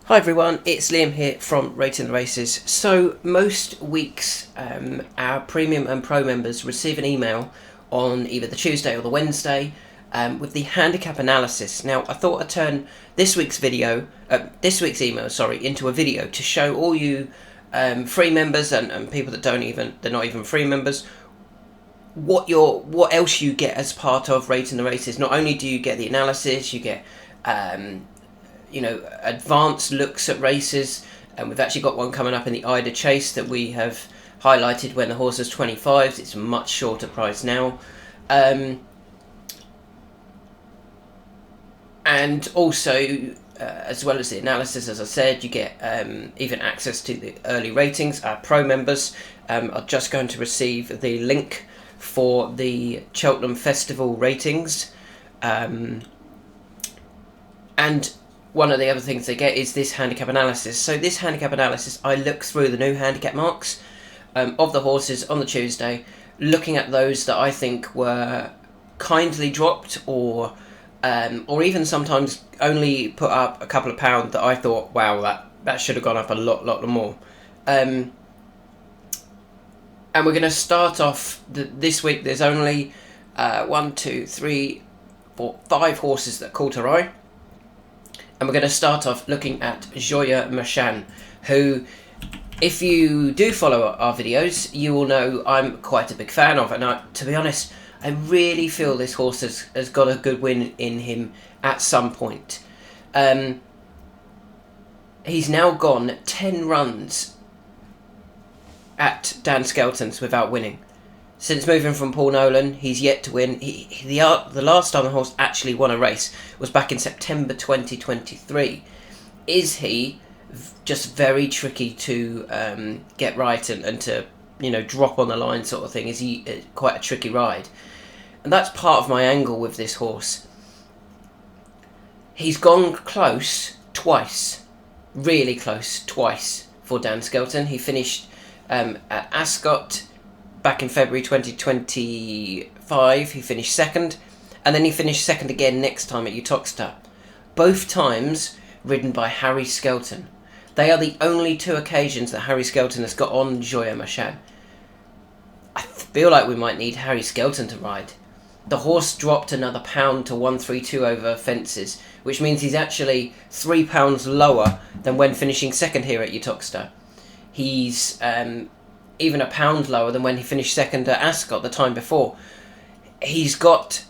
Hi everyone, it's Liam here from Rating the Races. So most weeks our premium and pro members receive an email on either the Tuesday or the Wednesday with the handicap analysis. Now I thought I'd turn this week's email into a video to show all you free members and people that they're not even free members what else you get as part of Rating the Races. Not only do you get the analysis, you get advanced looks at races, and we've actually got one coming up in the Ida Chase that we have highlighted when the horse is 25s. It's a much shorter price now, and also as well as the analysis, as I said, you get even access to the early ratings. Our pro members are just going to receive the link for the Cheltenham Festival ratings, and one of the other things they get is this handicap analysis. So this handicap analysis, I look through the new handicap marks of the horses on the Tuesday, looking at those that I think were kindly dropped or even sometimes only put up a couple of pounds that I thought, wow, that should have gone up a lot more. And we're going to start off this week. There's only 5 horses that caught our eye. And we're going to start off looking at Joya Machan, who, if you do follow our videos, you will know I'm quite a big fan of. And to be honest, I really feel this horse has got a good win in him at some point. He's now gone 10 runs at Dan Skelton's without winning. Since moving from Paul Nolan, he's yet to win. The last time the horse actually won a race was back in September 2023. Is he just very tricky to get right and to drop on the line sort of thing? Is he quite a tricky ride? And that's part of my angle with this horse. He's gone close twice, really close twice for Dan Skelton. He finished at Ascot back in February 2025, he finished second, and then he finished second again next time at Uttoxeter. Both times ridden by Harry Skelton. They are the only 2 occasions that Harry Skelton has got on Joya Machan. I feel like we might need Harry Skelton to ride. The horse dropped another £1 to 132 over fences, which means he's actually £3 lower than when finishing second here at Uttoxeter. He's even £1 lower than when he finished second at Ascot the time before. He does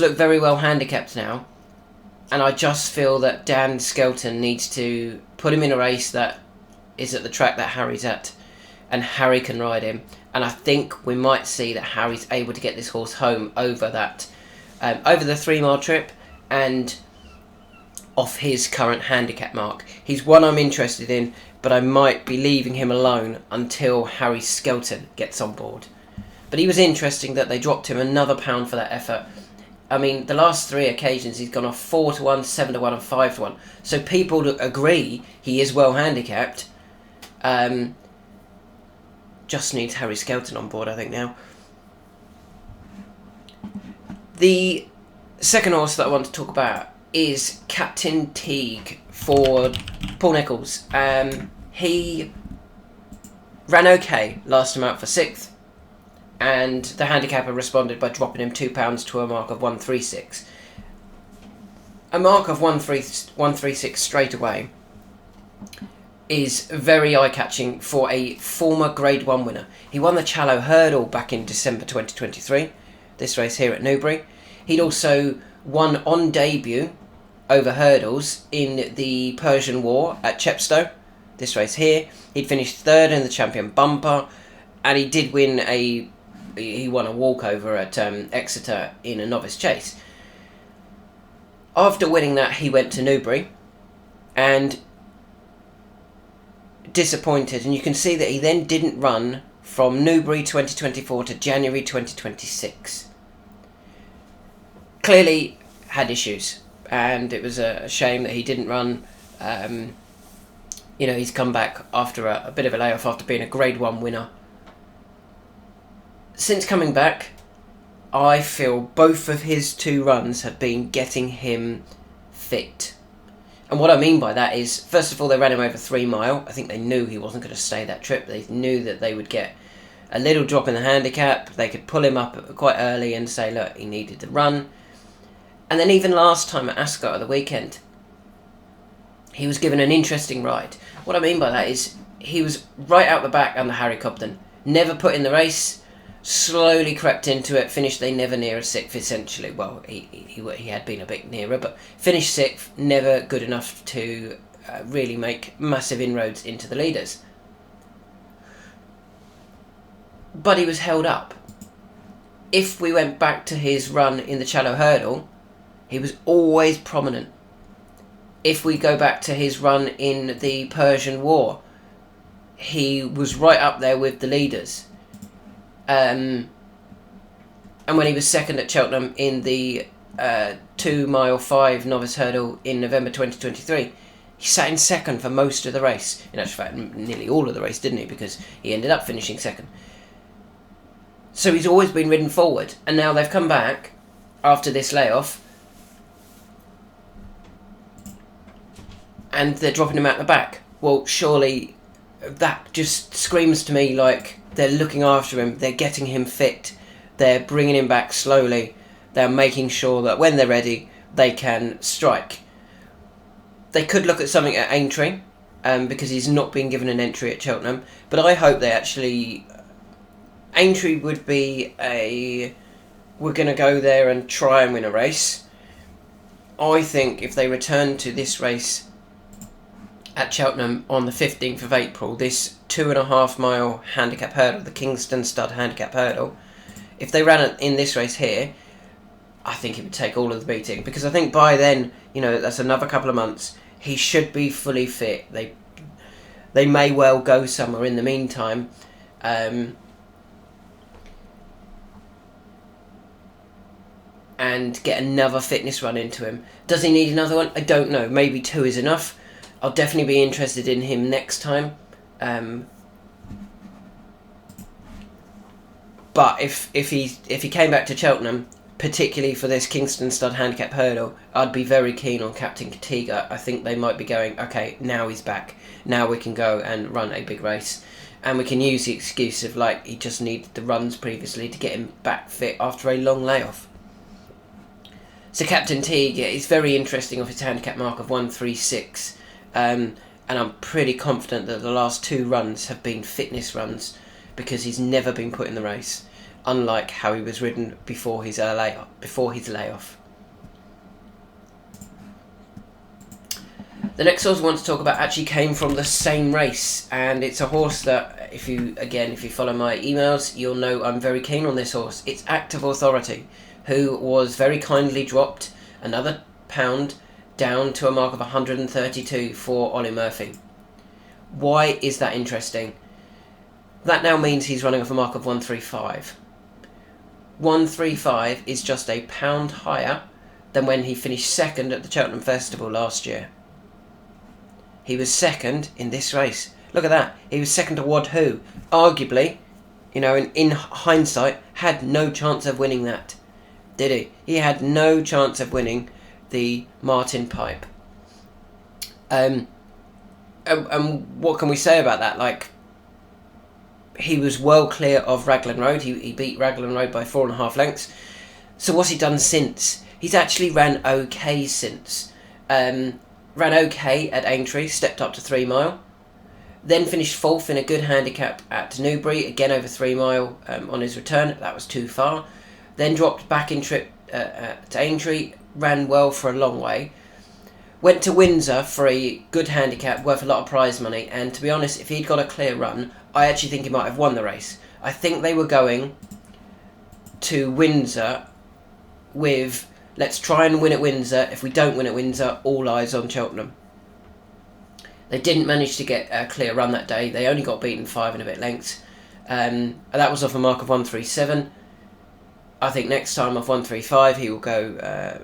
look very well handicapped now, and I just feel that Dan Skelton needs to put him in a race that is at the track that Harry's at, and Harry can ride him. And I think we might see that Harry's able to get this horse home over that, over the 3-mile trip and off his current handicap mark. He's one I'm interested in, but I might be leaving him alone until Harry Skelton gets on board. But he was interesting that they dropped him another £1 for that effort. I mean, the last 3 occasions he's gone off 4 to 1, 7 to 1 and 5 to 1. So people agree he is well handicapped. Just needs Harry Skelton on board, I think, now. The second horse that I want to talk about is Captain Teague for Paul Nicholls. He ran okay last time out for 6th, and the handicapper responded by dropping him £2 to a mark of 136. A mark of 136 straight away is very eye-catching for a former Grade 1 winner. He won the Challow Hurdle back in December 2023, this race here at Newbury. He'd also won on debut over hurdles in the Persian War at Chepstow, this race here. He'd finished 3rd in the Champion Bumper, and he did win he won a walkover at Exeter in a novice chase. After winning that, he went to Newbury and disappointed, and you can see that he then didn't run from Newbury 2024 to January 2026. Clearly had issues, and it was a shame that he didn't run. He's come back after a bit of a layoff after being a Grade 1 winner. Since coming back, I feel both of his 2 runs have been getting him fit. And what I mean by that is, first of all, they ran him over 3 mile. I think they knew he wasn't going to stay that trip. They knew that they would get a little drop in the handicap. They could pull him up quite early and say, look, he needed the run. And then even last time at Ascot at the weekend, he was given an interesting ride. What I mean by that is he was right out the back under Harry Cobden. Never put in the race, slowly crept into it, finished they never near a 6th essentially. Well, he had been a bit nearer, but finished 6th, never good enough to really make massive inroads into the leaders. But he was held up. If we went back to his run in the Shallow Hurdle, he was always prominent. If we go back to his run in the Persian War, he was right up there with the leaders. And when he was second at Cheltenham in the 2 mile 5 novice hurdle in November 2023, he sat in second for most of the race. In actual fact, nearly all of the race, didn't he? Because he ended up finishing second. So he's always been ridden forward. And now they've come back after this layoff, and they're dropping him out the back. Well, surely that just screams to me like they're looking after him, they're getting him fit, they're bringing him back slowly, they're making sure that when they're ready, they can strike. They could look at something at Aintree, because he's not been given an entry at Cheltenham, but I hope they actually... Aintree would be we're going to go there and try and win a race. I think if they return to this race at Cheltenham on the 15th of April, this 2.5 mile handicap hurdle, the Kingston Stud handicap hurdle, if they ran it in this race here, I think he would take all of the beating, because I think by then, that's another couple of months, he should be fully fit. They may well go somewhere in the meantime, and get another fitness run into him. Does he need another one? I don't know. Maybe 2 is enough. I'll definitely be interested in him next time. But if he came back to Cheltenham, particularly for this Kingston Stud handicap hurdle, I'd be very keen on Captain Katiga. I think they might be going, okay, now he's back. Now we can go and run a big race. And we can use the excuse of, like, he just needed the runs previously to get him back fit after a long layoff. So Captain Teague is very interesting off his handicap mark of 136. And I'm pretty confident that the last 2 runs have been fitness runs, because he's never been put in the race, unlike how he was ridden before his layoff. The next horse I want to talk about actually came from the same race, and it's a horse that, if you follow my emails, you'll know I'm very keen on this horse. It's Active Authority, who was very kindly dropped another pound down to a mark of 132 for Ollie Murphy. Why is that interesting? That now means he's running off a mark of 135. 135 is just a pound higher than when he finished second at the Cheltenham Festival last year. He was second in this race. Look at that. He was second to Wad Who. Arguably, in hindsight, had no chance of winning that. Did he? He had no chance of winning the Martin Pipe. And what can we say about that? Like, he was well clear of Raglan Road. He beat Raglan Road by 4.5 lengths. So what's he done since? He's actually ran okay since. Ran okay at Aintree, stepped up to 3 mile. Then finished 4th in a good handicap at Newbury, again over 3 mile on his return. That was too far. Then dropped back in trip to Aintree, ran well for a long way. Went to Windsor for a good handicap worth a lot of prize money, and to be honest, if he'd got a clear run, I actually think he might have won the race. I think they were going to Windsor with, let's try and win at Windsor. If we don't win at Windsor, all eyes on Cheltenham. They didn't manage to get a clear run that day. They only got beaten 5 and a bit lengths. And that was off a mark of 137. I think next time off 135 he will go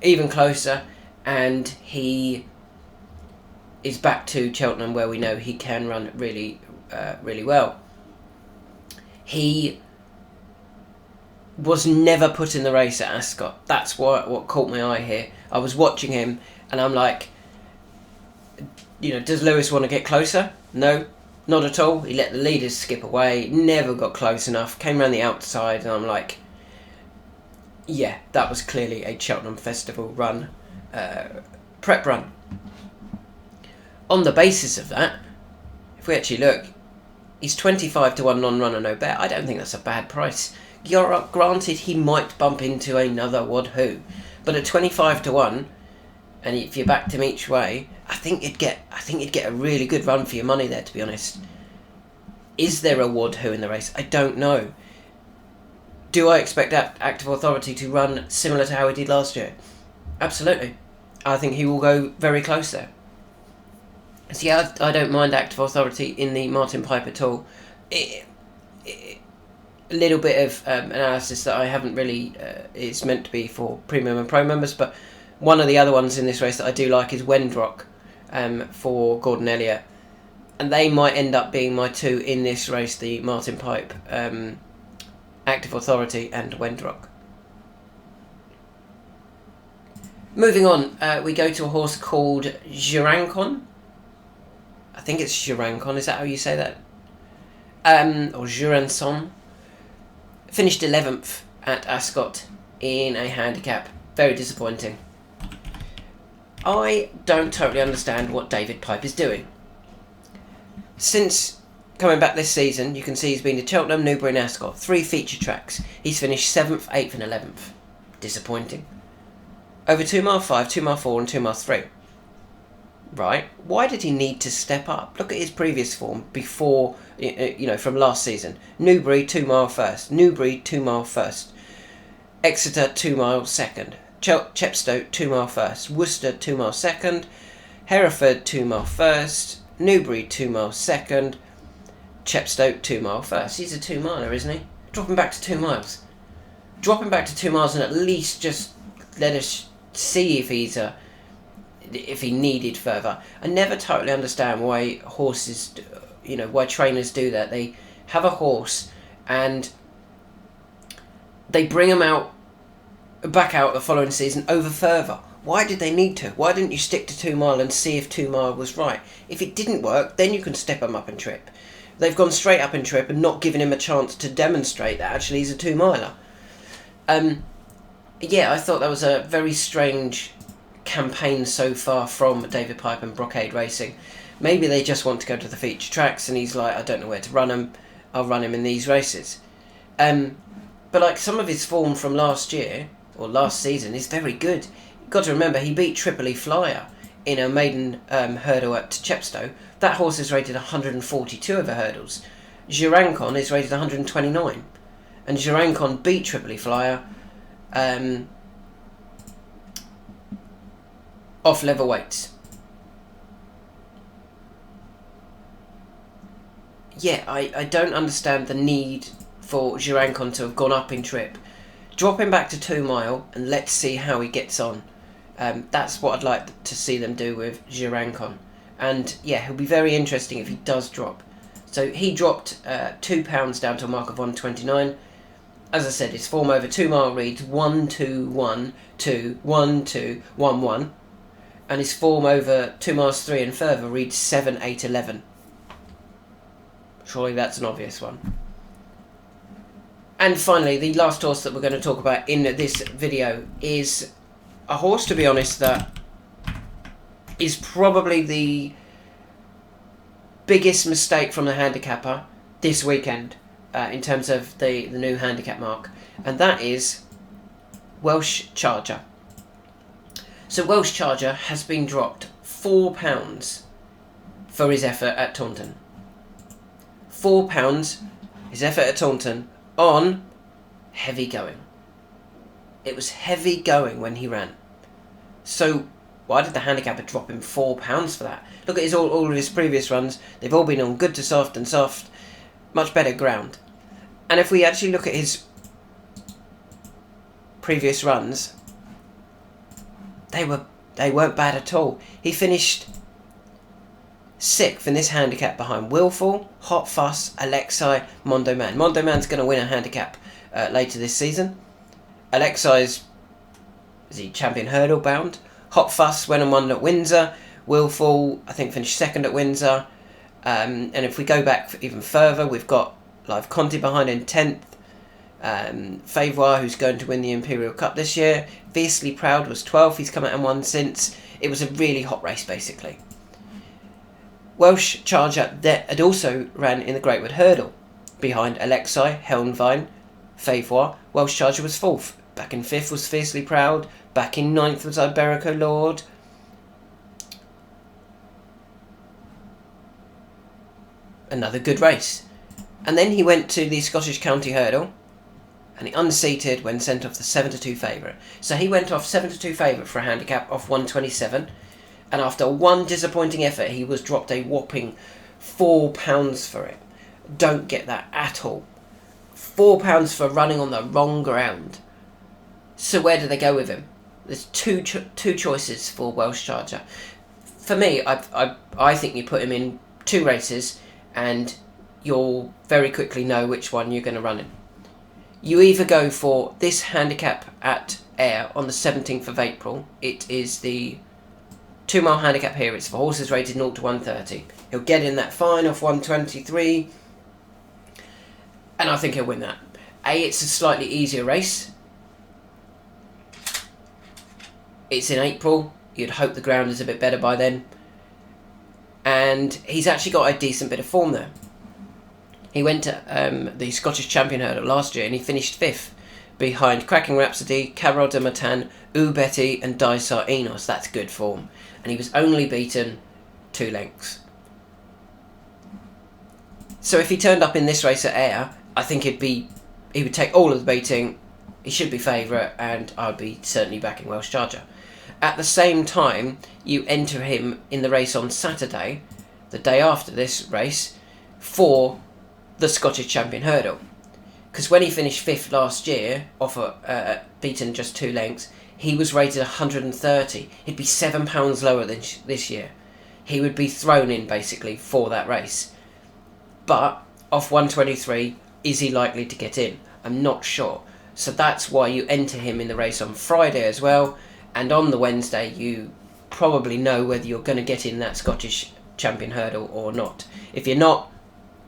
even closer, and he is back to Cheltenham where we know he can run really well. He was never put in the race at Ascot. That's what caught my eye here. I was watching him and I'm like, Does Lewis want to get closer? No, not at all. He let the leaders skip away, never got close enough, came around the outside, and I'm like, yeah, that was clearly a Cheltenham Festival run, prep run. On the basis of that, if we actually look, he's 25 to 1 non-runner, no bet. I don't think that's a bad price. Granted, he might bump into another Wad Who, but at 25 to 1, and if you backed him each way, I think you'd get a really good run for your money there, to be honest. Is there a Wad Who in the race? I don't know. Do I expect Active Authority to run similar to how he did last year? Absolutely. I think he will go very close there. So yeah, I don't mind Active Authority in the Martin Pipe at all. A little bit of analysis that I haven't really... it's meant to be for Premium and Pro members, but one of the other ones in this race that I do like is Wendrock for Gordon Elliott. And they might end up being my two in this race, the Martin Pipe, Active Authority and Wendrock. Moving on, we go to a horse called Jurancon. I think it's Jurancon, is that how you say that? Or Jurançon. Finished 11th at Ascot in a handicap. Very disappointing. I don't totally understand what David Pipe is doing. Since coming back this season, you can see he's been to Cheltenham, Newbury and Ascot. 3 feature tracks. He's finished 7th, 8th and 11th. Disappointing. Over 2 mile 5, 2 mile 4 and 2 mile 3. Right, why did he need to step up? Look at his previous form before, from last season. Newbury, 2 mile first. Newbury, 2 mile first. Exeter, 2 mile second. Chepstow, 2 mile first. Worcester, 2 mile second. Hereford, 2 mile first. Newbury, 2 mile second. Chepstow, 2 mile first. He's a 2 miler, isn't he? Drop him back to 2 miles. Drop him back to 2 miles and at least just let us see if he's if he needed further. I never totally understand why horses, why trainers do that. They have a horse and they bring him back out the following season over further. Why did they need to? Why didn't you stick to 2 mile and see if 2 mile was right? If it didn't work, then you can step him up and trip. They've gone straight up and trip and not given him a chance to demonstrate that actually he's a 2 miler. Yeah, I thought that was a very strange campaign so far from David Pipe and Brocade Racing. Maybe they just want to go to the feature tracks and he's like, I don't know where to run him, I'll run him in these races. But like some of his form from last year or last season is very good. You've got to remember he beat Tripoli Flyer in a maiden hurdle at Chepstow. That horse is rated 142 over hurdles. Jurancon is rated 129 and Jurancon beat Tripoli Flyer off level weights. Yeah, I don't understand the need for Jurancon to have gone up in trip. Drop him back to 2 mile and let's see how he gets on. That's what I'd like to see them do with Jurancon. And yeah, he'll be very interesting if he does drop. So he dropped £2 down to a mark of 129. As I said, his form over 2 mile reads 1, 2, 1, 2, 1, 2, 1, 1. And his form over 2 miles 3 and further reads 7, 8, 11. Surely that's an obvious one. And finally, the last horse that we're going to talk about in this video is a horse, to be honest, that is probably the biggest mistake from the handicapper this weekend in terms of the new handicap mark. And that is Welsh Charger. So Welsh Charger has been dropped £4 for his effort at Taunton. £4 his effort at Taunton on heavy going. It was heavy going when he ran. So why did the handicapper drop him £4 for that? Look at all of his previous runs. They've all been on good to soft and soft. Much better ground. And if we actually look at his previous runs, they weren't bad at all. He finished 6th in this handicap behind Willful, Hot Fuss, Alexei, Mondo Man. Mondo Man's going to win a handicap later this season. Alexei's, is he champion hurdle bound? Hot Fuss went and won at Windsor. Willful, I think, finished second at Windsor. And if we go back even further, we've got Live Conti behind in 10th. Favour, who's going to win the Imperial Cup this year. Fiercely Proud was 12th. He's come out and won since. It was a really hot race, basically. Welsh Charger that had also ran in the Great Wood Hurdle behind Alexei, Helmvine, Favour. Welsh Charger was 4th. Back in 5th was Fiercely Proud. Back in 9th was Iberico Lord. Another good race. And then he went to the Scottish County Hurdle and he unseated when sent off the 7-2 favourite. So he went off 7-2 favourite for a handicap off 127, and after one disappointing effort he was dropped a whopping £4 for it. Don't get that at all. £4 for running on the wrong ground. So where do they go with him? There's two choices for Welsh Charger. For me, I think you put him in 2 races and you'll very quickly know which one you're going to run in. You either go for this handicap at Ayr on the 17th of April. It is the 2 mile handicap here. It's for horses rated 0 to 130. He'll get in that fine off 123, and I think he'll win that. It's a slightly easier race. It's in April. You'd hope the ground is a bit better by then. And he's actually got a decent bit of form there. He went to the Scottish Champion Hurdle last year and he finished 5th behind Cracking Rhapsody, Carol de Matan, Betty and Dysart Enos. That's good form. And he was only beaten 2 lengths. So if he turned up in this race at Ayr, I think he would take all of the beating. He should be favourite, and I'd be certainly backing Welsh Charger. At the same time, you enter him in the race on Saturday, the day after this race, for the Scottish Champion Hurdle. Because when he finished 5th last year, off beaten just 2 lengths, he was rated 130. He'd be £7 lower than this year. He would be thrown in, basically, for that race. But, off 123, is he likely to get in? I'm not sure. So that's why you enter him in the race on Friday as well. And on the Wednesday, you probably know whether you're going to get in that Scottish Champion Hurdle or not. If you're not,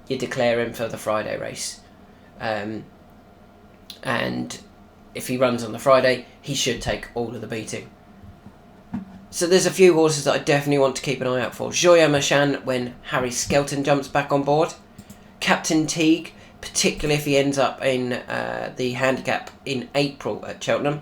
you declare him for the Friday race. And if he runs on the Friday, he should take all of the beating. So there's a few horses that I definitely want to keep an eye out for. Joya Machan when Harry Skelton jumps back on board. Captain Teague, particularly if he ends up in the handicap in April at Cheltenham.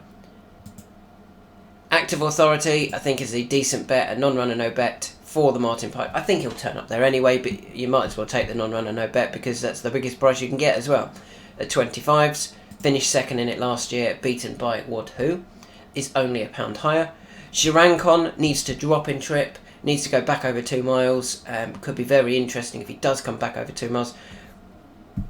Active Authority, I think, is a decent bet, a non-runner no bet for the Martin Pipe. I think he'll turn up there anyway, but you might as well take the non-runner no bet because that's the biggest price you can get as well. At 25s, finished 2nd in it last year, beaten by Wad Who, is only £1 higher. Girancon needs to drop in trip, needs to go back over 2 miles. Could be very interesting if he does come back over 2 miles.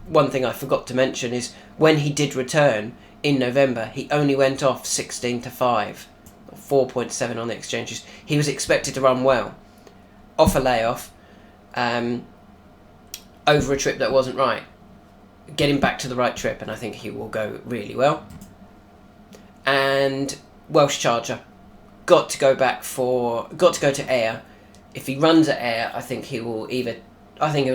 One thing I forgot to mention is when he did return in November, he only went off 16 to 5. 4.7 on the exchanges. He was expected to run well off a layoff over a trip that wasn't right. Get him back to the right trip and I think he will go really well. And Welsh Charger got to go to Ayr. If he runs at Ayr, I think he'll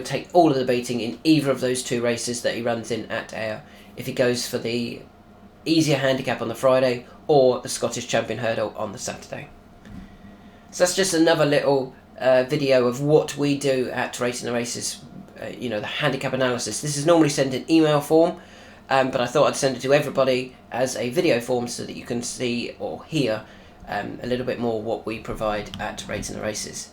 take all of the beating in either of those 2 races that he runs in at Ayr. If he goes for the easier handicap on the Friday or the Scottish Champion Hurdle on the Saturday. So that's just another little video of what we do at Rating the Races, the handicap analysis. This is normally sent in email form, but I thought I'd send it to everybody as a video form so that you can see or hear a little bit more what we provide at Rating the Races.